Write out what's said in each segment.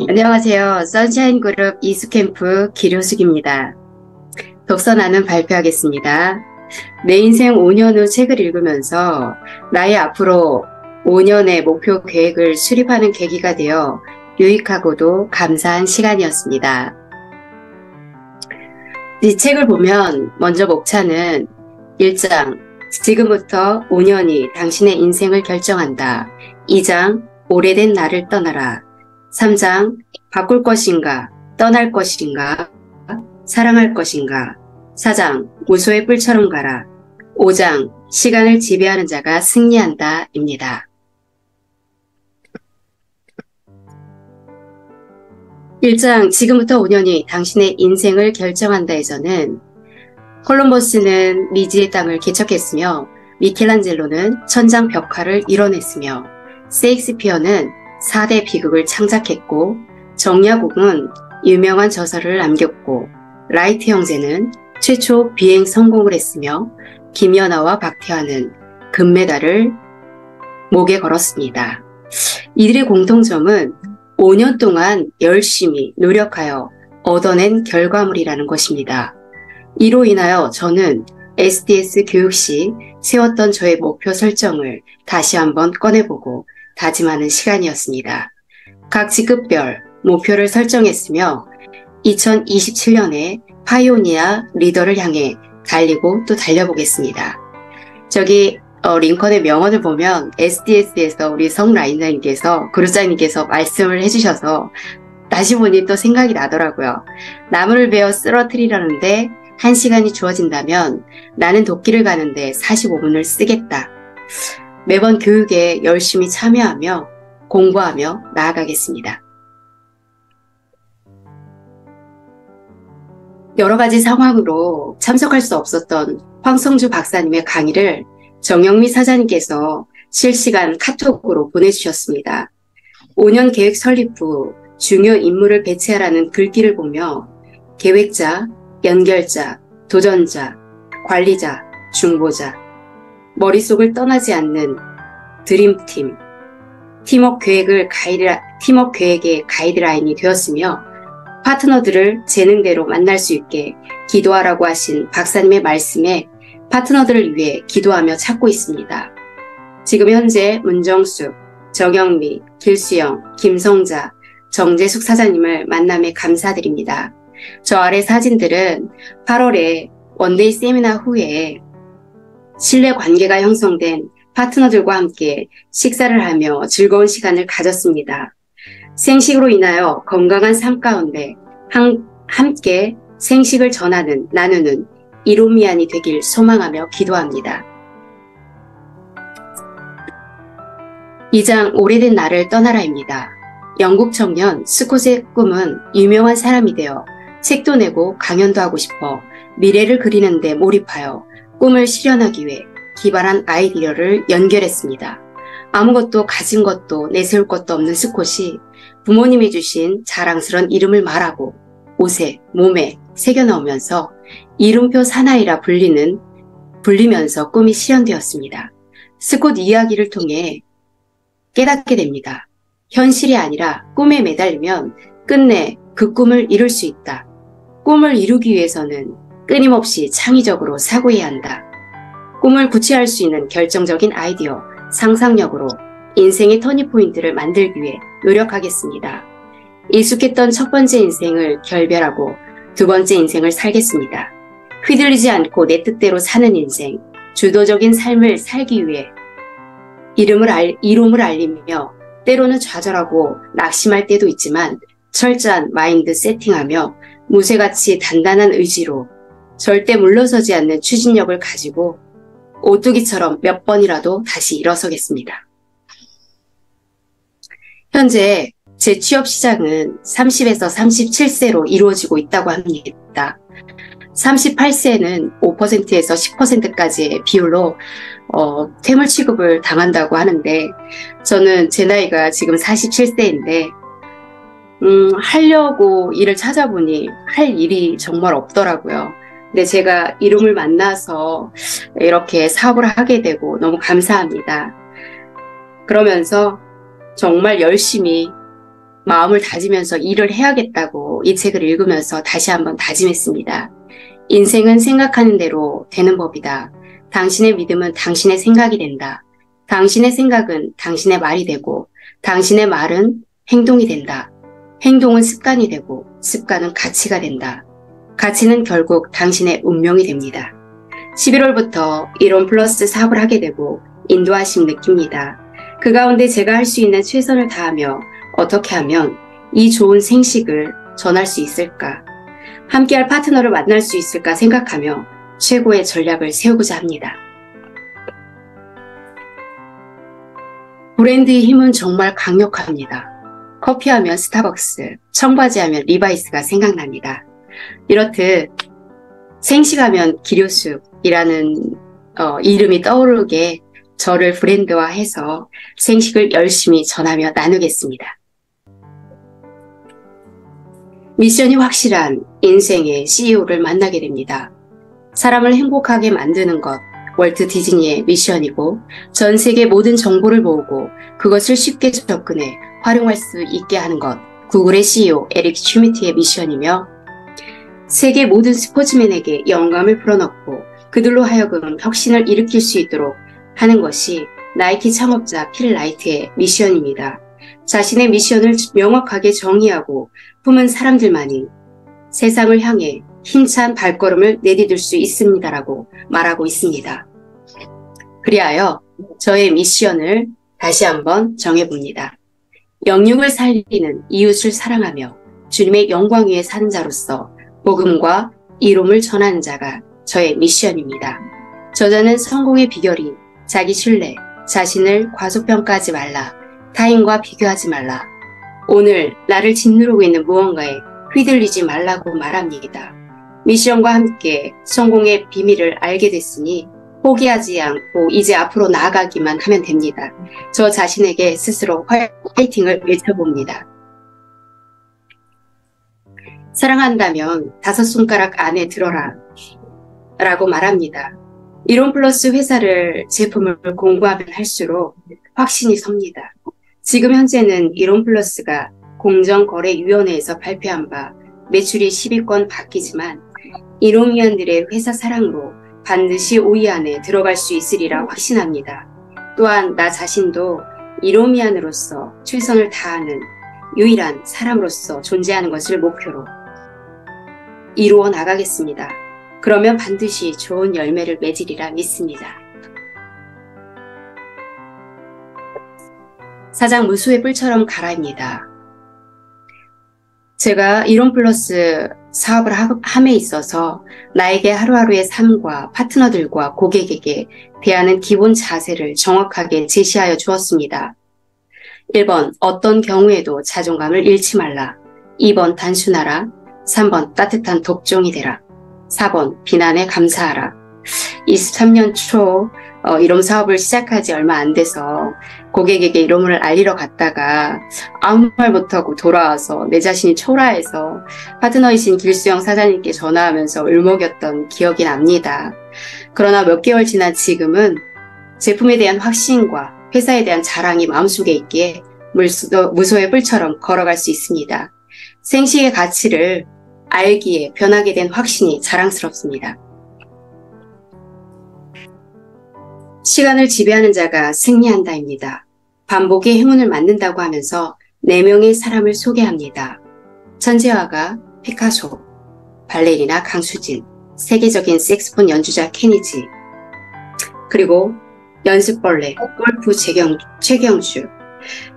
안녕하세요. 선샤인 그룹 이수캠프 기료숙입니다. 독서나눔 발표하겠습니다. 내 인생 5년 후 책을 읽으면서 나의 앞으로 5년의 목표 계획을 수립하는 계기가 되어 유익하고도 감사한 시간이었습니다. 이 책을 보면 먼저 목차는 1장, 지금부터 5년이 당신의 인생을 결정한다. 2장, 오래된 나를 떠나라. 3장, 바꿀 것인가, 떠날 것인가, 사랑할 것인가. 4장, 무소의 뿔처럼 가라. 5장, 시간을 지배하는 자가 승리한다. 입니다. 1장, 지금부터 5년이 당신의 인생을 결정한다에서는 콜럼버스는 미지의 땅을 개척했으며 미켈란젤로는 천장 벽화를 이뤄냈으며 세익스피어는 4대 비극을 창작했고 정약용은 유명한 저서를 남겼고 라이트 형제는 최초 비행 성공을 했으며 김연아와 박태환은 금메달을 목에 걸었습니다. 이들의 공통점은 5년 동안 열심히 노력하여 얻어낸 결과물이라는 것입니다. 이로 인하여 저는 SDS 교육 시 세웠던 저의 목표 설정을 다시 한번 꺼내보고 다짐하는 시간이었습니다. 각 직급별 목표를 설정했으며 2027년에 파이오니아 리더를 향해 달리고 또 달려보겠습니다. 저기 링컨의 명언을 보면 SDS에서 우리 성라인자님께서 그루자님께서 말씀을 해주셔서 다시 보니 또 생각이 나더라고요. 나무를 베어 쓰러뜨리려는데 1시간이 주어진다면 나는 도끼를 가는데 45분을 쓰겠다. 매번 교육에 열심히 참여하며 공부하며 나아가겠습니다. 여러 가지 상황으로 참석할 수 없었던 황성주 박사님의 강의를 정영미 사장님께서 실시간 카톡으로 보내주셨습니다. 5년 계획 설립 후 중요 인물을 배치하라는 글귀를 보며 계획자, 연결자, 도전자, 관리자, 중보자, 머릿속을 떠나지 않는 드림팀, 팀워크 계획의 가이드라인이 되었으며 파트너들을 재능대로 만날 수 있게 기도하라고 하신 박사님의 말씀에 파트너들을 위해 기도하며 찾고 있습니다. 지금 현재 문정숙, 정영미, 길수영, 김성자, 정재숙 사장님을 만남에 감사드립니다. 저 아래 사진들은 8월에 원데이 세미나 후에 신뢰 관계가 형성된 파트너들과 함께 식사를 하며 즐거운 시간을 가졌습니다. 생식으로 인하여 건강한 삶 가운데 함께 생식을 나누는 이로미안이 되길 소망하며 기도합니다. 2장 오래된 나를 떠나라입니다. 영국 청년 스콧의 꿈은 유명한 사람이 되어 책도 내고 강연도 하고 싶어 미래를 그리는 데 몰입하여 꿈을 실현하기 위해 기발한 아이디어를 연결했습니다. 아무것도 가진 것도 내세울 것도 없는 스콧이 부모님이 주신 자랑스러운 이름을 말하고 옷에 몸에 새겨넣으면서 이름표 사나이라 불리면서 꿈이 실현되었습니다. 스콧 이야기를 통해 깨닫게 됩니다. 현실이 아니라 꿈에 매달리면 끝내 그 꿈을 이룰 수 있다. 꿈을 이루기 위해서는 끊임없이 창의적으로 사고해야 한다. 꿈을 구체화할 수 있는 결정적인 아이디어, 상상력으로 인생의 터닝포인트를 만들기 위해 노력하겠습니다. 익숙했던 첫 번째 인생을 결별하고 두 번째 인생을 살겠습니다. 휘둘리지 않고 내 뜻대로 사는 인생, 주도적인 삶을 살기 위해 이름을 알리며 때로는 좌절하고 낙심할 때도 있지만 철저한 마인드 세팅하며 무쇠같이 단단한 의지로 절대 물러서지 않는 추진력을 가지고 오뚜기처럼 몇 번이라도 다시 일어서겠습니다. 현재 제 취업 시장은 30에서 37세로 이루어지고 있다고 합니다. 38세는 5%에서 10%까지의 비율로 퇴물 취급을 당한다고 하는데 저는 제 나이가 지금 47세인데 하려고 일을 찾아보니 할 일이 정말 없더라고요. 근데 제가 이름을 만나서 이렇게 사업을 하게 되고 너무 감사합니다. 그러면서 정말 열심히 마음을 다지면서 일을 해야겠다고 이 책을 읽으면서 다시 한번 다짐했습니다. 인생은 생각하는 대로 되는 법이다. 당신의 믿음은 당신의 생각이 된다. 당신의 생각은 당신의 말이 되고 당신의 말은 행동이 된다. 행동은 습관이 되고 습관은 가치가 된다. 가치는 결국 당신의 운명이 됩니다. 11월부터 이론 플러스 사업을 하게 되고 인도하심 느낍니다. 그 가운데 제가 할 수 있는 최선을 다하며 어떻게 하면 이 좋은 생식을 전할 수 있을까? 함께할 파트너를 만날 수 있을까 생각하며 최고의 전략을 세우고자 합니다. 브랜드의 힘은 정말 강력합니다. 커피하면 스타벅스, 청바지하면 리바이스가 생각납니다. 이렇듯 생식하면 기료숲이라는 이름이 떠오르게 저를 브랜드화해서 생식을 열심히 전하며 나누겠습니다. 미션이 확실한 인생의 CEO를 만나게 됩니다. 사람을 행복하게 만드는 것, 월트 디즈니의 미션이고 전 세계 모든 정보를 모으고 그것을 쉽게 접근해 활용할 수 있게 하는 것, 구글의 CEO 에릭 슈미트의 미션이며 세계 모든 스포츠맨에게 영감을 불어넣고 그들로 하여금 혁신을 일으킬 수 있도록 하는 것이 나이키 창업자 필 라이트의 미션입니다. 자신의 미션을 명확하게 정의하고 품은 사람들만이 세상을 향해 힘찬 발걸음을 내디딜 수 있습니다라고 말하고 있습니다. 그리하여 저의 미션을 다시 한번 정해봅니다. 영육을 살리는 이웃을 사랑하며 주님의 영광 위에 사는 자로서 복음과 이롬을 전하는 자가 저의 미션입니다. 저자는 성공의 비결이 자기 신뢰, 자신을 과소평가하지 말라, 타인과 비교하지 말라, 오늘 나를 짓누르고 있는 무언가에 휘둘리지 말라고 말합니다. 미션과 함께 성공의 비밀을 알게 됐으니 포기하지 않고 이제 앞으로 나아가기만 하면 됩니다. 저 자신에게 스스로 화이팅을 외쳐봅니다. 사랑한다면 5손가락 안에 들어라 라고 말합니다. 이론 플러스 회사를 제품을 공부하면 할수록 확신이 섭니다. 지금 현재는 이론 플러스가 공정거래위원회에서 발표한 바 매출이 10위권 바뀌지만 이론위원들의 회사 사랑으로 반드시 5위 안에 들어갈 수 있으리라 확신합니다. 또한 나 자신도 이론위원으로서 최선을 다하는 유일한 사람으로서 존재하는 것을 목표로 이루어 나가겠습니다. 그러면 반드시 좋은 열매를 맺으리라 믿습니다. 사장 무수의 뿔처럼 가라입니다. 제가 이론 플러스 사업을 함에 있어서 나에게 하루하루의 삶과 파트너들과 고객에게 대하는 기본 자세를 정확하게 제시하여 주었습니다. 1번, 어떤 경우에도 자존감을 잃지 말라. 2번, 단순하라. 3번, 따뜻한 독종이 되라. 4번, 비난에 감사하라. 23년 초 이론 사업을 시작하지 얼마 안 돼서 고객에게 이론을 알리러 갔다가 아무 말 못하고 돌아와서 내 자신이 초라해서 파트너이신 길수영 사장님께 전화하면서 울먹였던 기억이 납니다. 그러나 몇 개월 지난 지금은 제품에 대한 확신과 회사에 대한 자랑이 마음속에 있기에 무소의 뿔처럼 걸어갈 수 있습니다. 생식의 가치를 알기에 변하게 된 확신이 자랑스럽습니다. 시간을 지배하는 자가 승리한다입니다. 반복의 행운을 만든다고 하면서 4명의 사람을 소개합니다. 천재화가 피카소, 발레리나 강수진, 세계적인 색스폰 연주자 케니지, 그리고 연습벌레, 골프 최경주.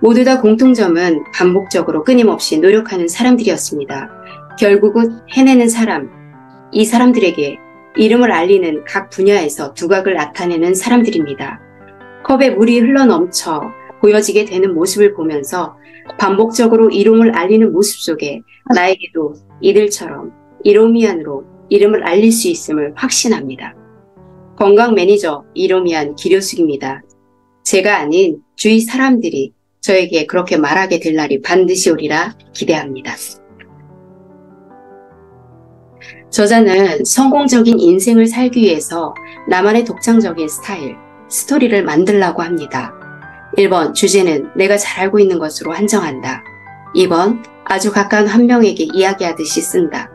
모두 다 공통점은 반복적으로 끊임없이 노력하는 사람들이었습니다. 결국은 해내는 사람, 이 사람들에게 이름을 알리는 각 분야에서 두각을 나타내는 사람들입니다. 컵에 물이 흘러넘쳐 보여지게 되는 모습을 보면서 반복적으로 이름을 알리는 모습 속에 나에게도 이들처럼 이로미안으로 이름을 알릴 수 있음을 확신합니다. 건강 매니저 이로미안 기료숙입니다. 제가 아닌 주위 사람들이 저에게 그렇게 말하게 될 날이 반드시 오리라 기대합니다. 저자는 성공적인 인생을 살기 위해서 나만의 독창적인 스타일, 스토리를 만들라고 합니다. 1번, 주제는 내가 잘 알고 있는 것으로 한정한다. 2번 아주 가까운 한 명에게 이야기하듯이 쓴다.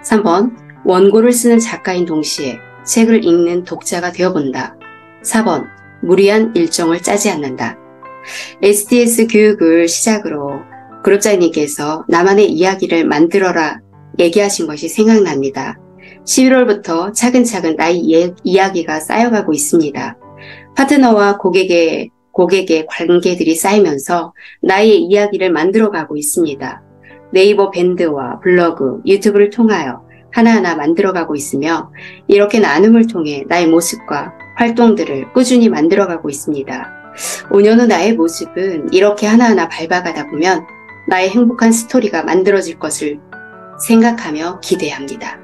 3번 원고를 쓰는 작가인 동시에 책을 읽는 독자가 되어본다. 4번 무리한 일정을 짜지 않는다. SDS 교육을 시작으로 그룹장님께서 나만의 이야기를 만들어라 얘기하신 것이 생각납니다. 11월부터 차근차근 나의 이야기가 쌓여가고 있습니다. 파트너와 고객의 관계들이 쌓이면서 나의 이야기를 만들어가고 있습니다. 네이버 밴드와 블로그, 유튜브를 통하여 하나하나 만들어가고 있으며 이렇게 나눔을 통해 나의 모습과 활동들을 꾸준히 만들어가고 있습니다. 5년 후 나의 모습은 이렇게 하나하나 밟아가다 보면 나의 행복한 스토리가 만들어질 것을 생각하며 기대합니다.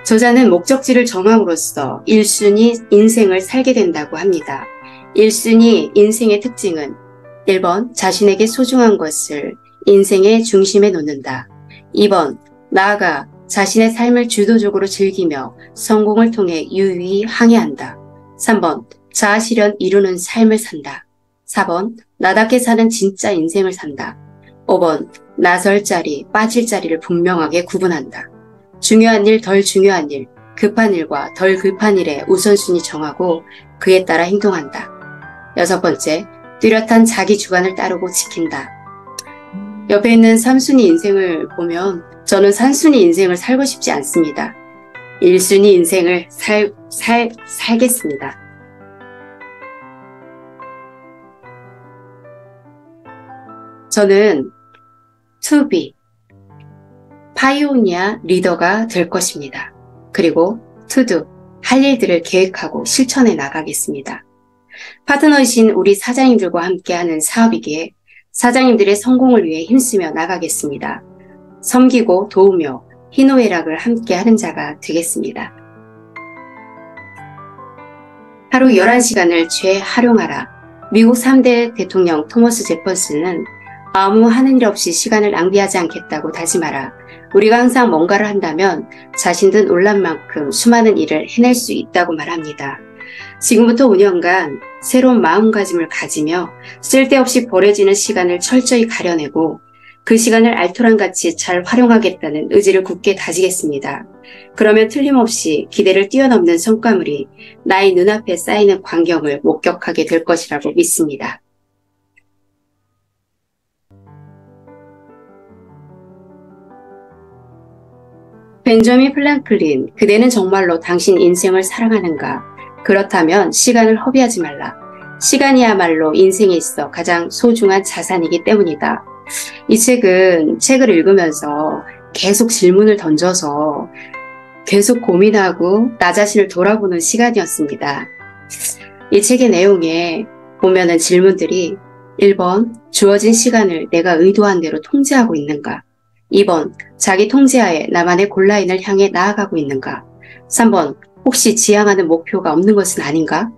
저자는 목적지를 정함으로써 1순위 인생을 살게 된다고 합니다. 1순위 인생의 특징은 1번 자신에게 소중한 것을 인생의 중심에 놓는다. 2번 나아가 자신의 삶을 주도적으로 즐기며 성공을 통해 유유히 항해한다. 3번 자아실현 이루는 삶을 산다. 4번 나답게 사는 진짜 인생을 산다. 5번 나설 자리, 빠질 자리를 분명하게 구분한다. 중요한 일, 덜 중요한 일, 급한 일과 덜 급한 일의 우선순위 정하고 그에 따라 행동한다. 6번째, 뚜렷한 자기 주관을 따르고 지킨다. 옆에 있는 3순위 인생을 보면 저는 3순위 인생을 살고 싶지 않습니다. 1순위 인생을 살겠습니다. 저는 to be 파이오니아 리더가 될 것입니다. 그리고 to do 할 일들을 계획하고 실천해 나가겠습니다. 파트너이신 우리 사장님들과 함께하는 사업이기에 사장님들의 성공을 위해 힘쓰며 나가겠습니다. 섬기고 도우며 희노애락을 함께하는 자가 되겠습니다. 하루 11시간을 재활용하라. 미국 3대 대통령 토머스 제퍼슨은 아무 하는 일 없이 시간을 낭비하지 않겠다고 다짐하라. 우리가 항상 뭔가를 한다면 자신 듯 놀란 만큼 수많은 일을 해낼 수 있다고 말합니다. 지금부터 5년간 새로운 마음가짐을 가지며 쓸데없이 버려지는 시간을 철저히 가려내고 그 시간을 알토란같이 잘 활용하겠다는 의지를 굳게 다지겠습니다. 그러면 틀림없이 기대를 뛰어넘는 성과물이 나의 눈앞에 쌓이는 광경을 목격하게 될 것이라고 믿습니다. 벤저민 플랭클린, 그대는 정말로 당신 인생을 사랑하는가? 그렇다면 시간을 허비하지 말라. 시간이야말로 인생에 있어 가장 소중한 자산이기 때문이다. 이 책은 책을 읽으면서 계속 질문을 던져서 계속 고민하고 나 자신을 돌아보는 시간이었습니다. 이 책의 내용에 보면은 질문들이 1번, 주어진 시간을 내가 의도한 대로 통제하고 있는가? 2번, 자기 통제하에 나만의 골라인을 향해 나아가고 있는가? 3번, 혹시 지향하는 목표가 없는 것은 아닌가?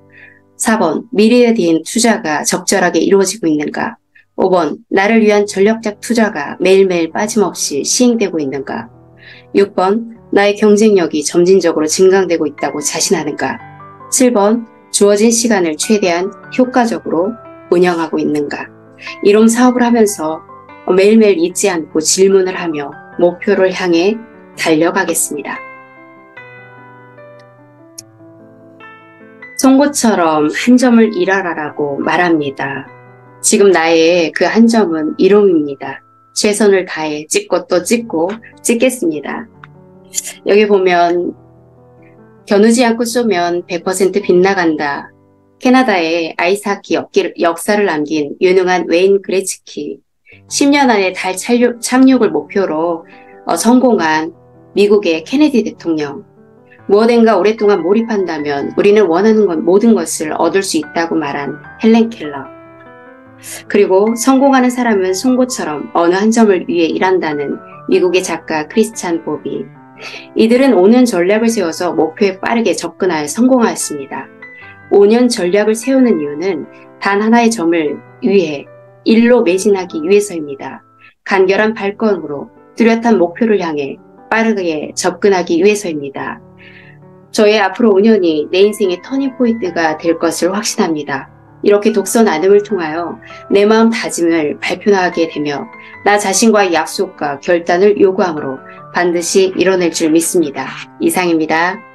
4번, 미래에 대한 투자가 적절하게 이루어지고 있는가? 5번, 나를 위한 전략적 투자가 매일매일 빠짐없이 시행되고 있는가? 6번, 나의 경쟁력이 점진적으로 증강되고 있다고 자신하는가? 7번, 주어진 시간을 최대한 효과적으로 운영하고 있는가? 이런 사업을 하면서 매일매일 잊지 않고 질문을 하며 목표를 향해 달려가겠습니다. 송곳처럼 한 점을 일하라라고 말합니다. 지금 나의 그 한 점은 이름입니다. 최선을 다해 찍고 또 찍고 찍겠습니다. 여기 보면 겨누지 않고 쏘면 100% 빗나간다. 캐나다의 아이스하키 역사를 남긴 유능한 웨인 그레츠키, 10년 안에 달 착륙을 목표로 성공한 미국의 케네디 대통령, 무엇인가 오랫동안 몰입한다면 우리는 원하는 모든 것을 얻을 수 있다고 말한 헬렌 켈러, 그리고 성공하는 사람은 송곳처럼 어느 한 점을 위해 일한다는 미국의 작가 크리스찬 보비. 이들은 5년 전략을 세워서 목표에 빠르게 접근하여 성공하였습니다. 5년 전략을 세우는 이유는 단 하나의 점을 위해 일로 매진하기 위해서입니다. 간결한 발걸음으로 뚜렷한 목표를 향해 빠르게 접근하기 위해서입니다. 저의 앞으로 5년이 내 인생의 터닝포인트가 될 것을 확신합니다. 이렇게 독서 나눔을 통하여 내 마음 다짐을 발표하게 되며 나 자신과의 약속과 결단을 요구함으로 반드시 이뤄낼 줄 믿습니다. 이상입니다.